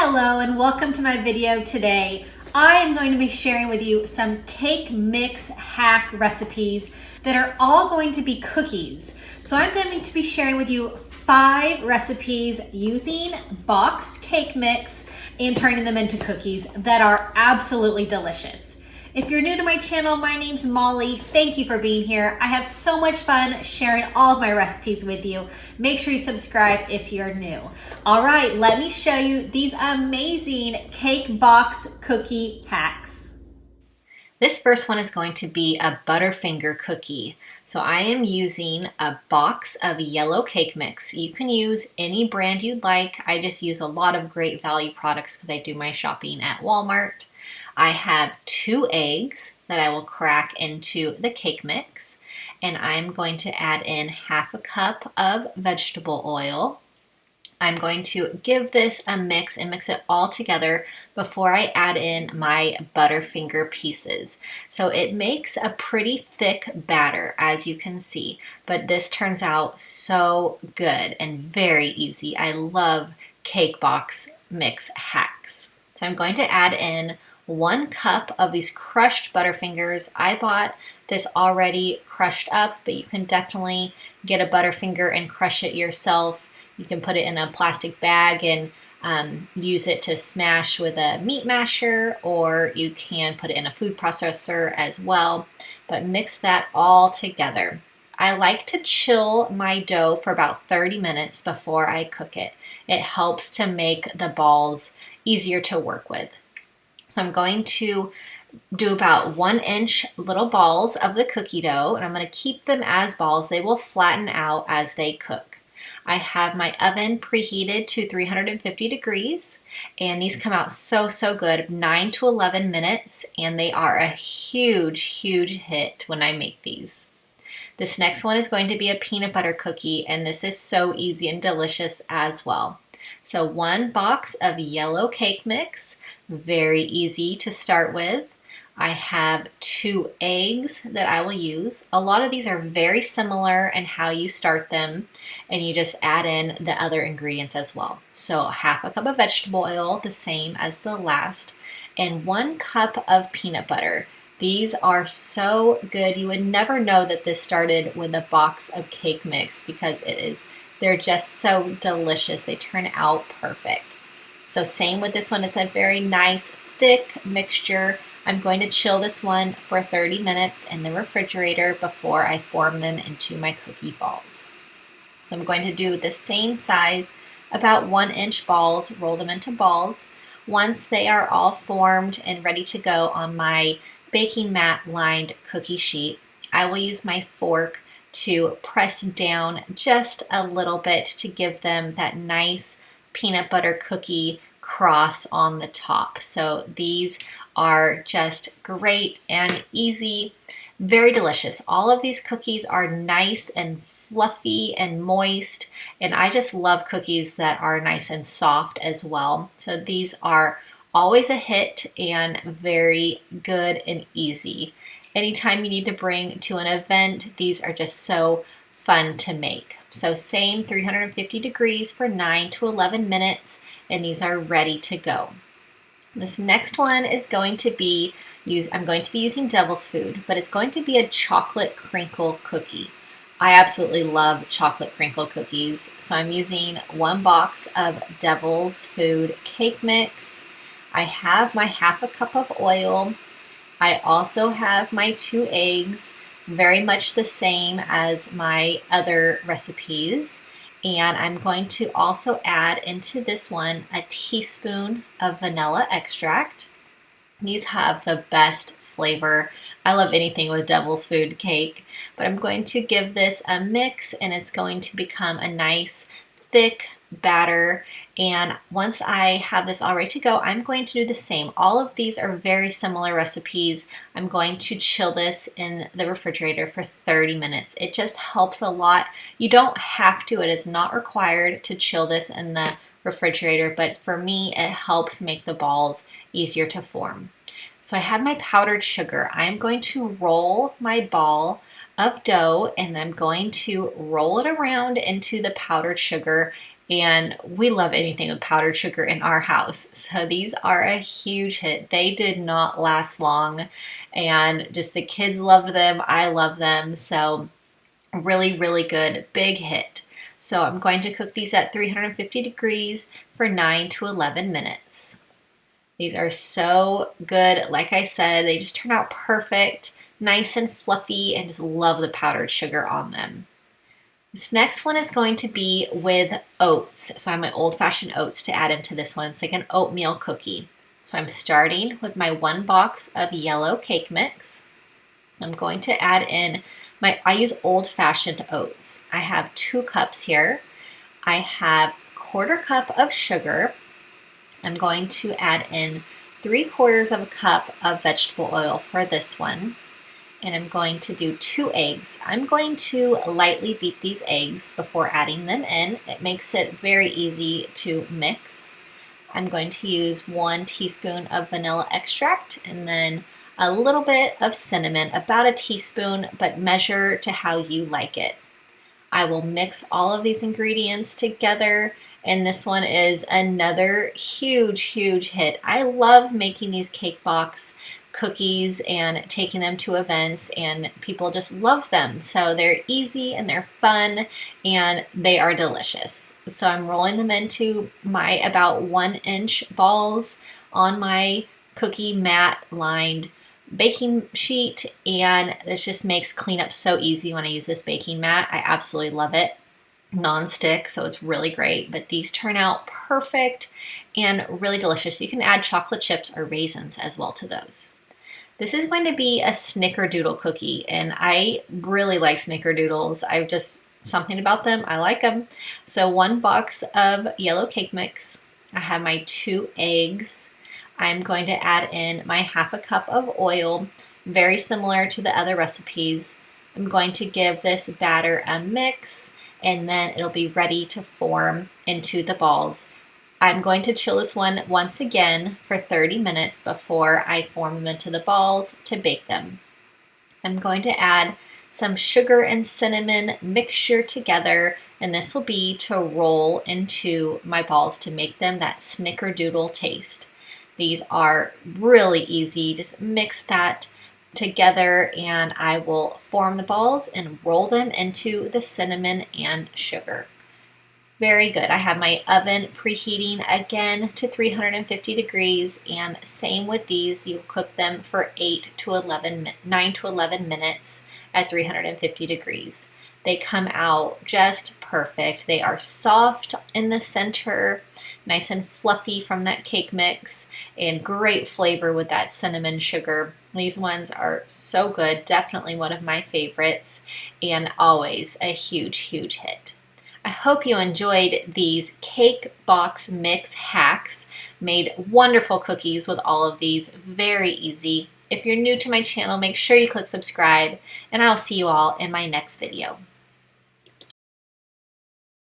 Hello and welcome to my video today. I am going to be sharing with you some cake mix hack recipes that are all going to be cookies. So I'm going to be sharing with you 5 recipes using boxed cake mix and turning them into cookies that are absolutely delicious. If you're new to my channel, my name's Molly. Thank you for being here. I have so much fun sharing all of my recipes with you. Make sure you subscribe if you're new. All right, let me show you these amazing cake box cookie hacks. This first one is going to be a Butterfinger cookie. So I am using a box of yellow cake mix. You can use any brand you'd like. I just use a lot of great value products because I do my shopping at Walmart. I have 2 eggs that I will crack into the cake mix, and I'm going to add in 1/2 cup of vegetable oil. I'm going to give this a mix and mix it all together before I add in my Butterfinger pieces. So it makes a pretty thick batter, as you can see, but this turns out so good and very easy. I love cake box mix hacks. So I'm going to add in 1 cup of these crushed Butterfingers. I bought this already crushed up, but you can definitely get a Butterfinger and crush it yourself. You can put it in a plastic bag and use it to smash with a meat masher, or you can put it in a food processor as well, but mix that all together. I like to chill my dough for about 30 minutes before I cook it. It helps to make the balls easier to work with. So I'm going to do about 1-inch little balls of the cookie dough, and I'm going to keep them as balls. They will flatten out as they cook. I have my oven preheated to 350 degrees, and these come out so good, 9 to 11 minutes, and they are a huge hit when I make these. This next one is going to be a peanut butter cookie, and this is so easy and delicious as well. So 1 box of yellow cake mix, very easy to start with. I have 2 eggs that I will use. A lot of these are very similar in how you start them, and you just add in the other ingredients as well. So 1/2 cup of vegetable oil, the same as the last, and 1 cup of peanut butter. These are so good. You would never know that this started with a box of cake mix because they're just so delicious. They turn out perfect. So same with this one, it's a very nice thick mixture. I'm going to chill this one for 30 minutes in the refrigerator before I form them into my cookie balls. So I'm going to do the same size, about 1-inch balls, roll them into balls. Once they are all formed and ready to go on my baking mat lined cookie sheet, I will use my fork to press down just a little bit to give them that nice peanut butter cookie cross on the top. So these are just great and easy, very delicious. All of these cookies are nice and fluffy and moist, and I just love cookies that are nice and soft as well. So these are always a hit and very good and easy. Anytime you need to bring to an event, these are just so fun to make. So same 350 degrees for 9 to 11 minutes, and these are ready to go. This next one is going to be I'm going to be using Devil's Food, but it's going to be a chocolate crinkle cookie. I absolutely love chocolate crinkle cookies, so I'm using 1 box of Devil's Food cake mix. I have my 1/2 cup of oil. I also have my 2 eggs, very much the same as my other recipes. And I'm going to also add into this one a teaspoon of vanilla extract. These have the best flavor. I love anything with Devil's Food cake, but I'm going to give this a mix, and it's going to become a nice thick batter. And once I have this all ready to go, I'm going to do the same. All of these are very similar recipes. I'm going to chill this in the refrigerator for 30 minutes. It just helps a lot. You don't have to. It is not required to chill this in the refrigerator, but for me, it helps make the balls easier to form. So I have my powdered sugar. I'm going to roll my ball of dough, and I'm going to roll it around into the powdered sugar and we love anything with powdered sugar in our house. So these are a huge hit. They did not last long, and just the kids loved them. I love them. So really, really good, big hit. So I'm going to cook these at 350 degrees for 9 to 11 minutes. These are so good. Like I said, they just turn out perfect, nice and fluffy, and just love the powdered sugar on them. This next one is going to be with oats. So I have my old-fashioned oats to add into this one. It's like an oatmeal cookie. So I'm starting with my 1 box of yellow cake mix. I'm going to add in I use old-fashioned oats. I have 2 cups here. I have 1/4 cup of sugar. I'm going to add in 3/4 of a cup of vegetable oil for this one. And I'm going to do 2 eggs. I'm going to lightly beat these eggs before adding them in. It makes it very easy to mix. I'm going to use 1 teaspoon of vanilla extract and then a little bit of cinnamon, about a teaspoon, but measure to how you like it. I will mix all of these ingredients together, and this one is another huge, huge hit. I love making these cake box cookies and taking them to events, and people just love them. So they're easy and they're fun and they are delicious. So I'm rolling them into my about 1-inch balls on my cookie mat lined baking sheet, and this just makes cleanup so easy when I use this baking mat. I absolutely love it. Non-stick, so it's really great, but these turn out perfect and really delicious. You can add chocolate chips or raisins as well to those. This is going to be a Snickerdoodle cookie, and I really like Snickerdoodles. I've just something about them. I like them. So 1 box of yellow cake mix. I have my 2 eggs. I'm going to add in my 1/2 cup of oil, very similar to the other recipes. I'm going to give this batter a mix, and then it'll be ready to form into the balls. I'm going to chill this one once again for 30 minutes before I form them into the balls to bake them. I'm going to add some sugar and cinnamon mixture together, and this will be to roll into my balls to make them that Snickerdoodle taste. These are really easy. Just mix that together and I will form the balls and roll them into the cinnamon and sugar. Very good. I have my oven preheating again to 350 degrees, and same with these. You'll cook them for 9 to 11 minutes at 350 degrees. They come out just perfect. They are soft in the center, nice and fluffy from that cake mix, and great flavor with that cinnamon sugar. These ones are so good, definitely one of my favorites, and always a huge, huge hit. I hope you enjoyed these cake box mix hacks. Made wonderful cookies with all of these, very easy. If you're new to my channel, make sure you click subscribe, and I'll see you all in my next video.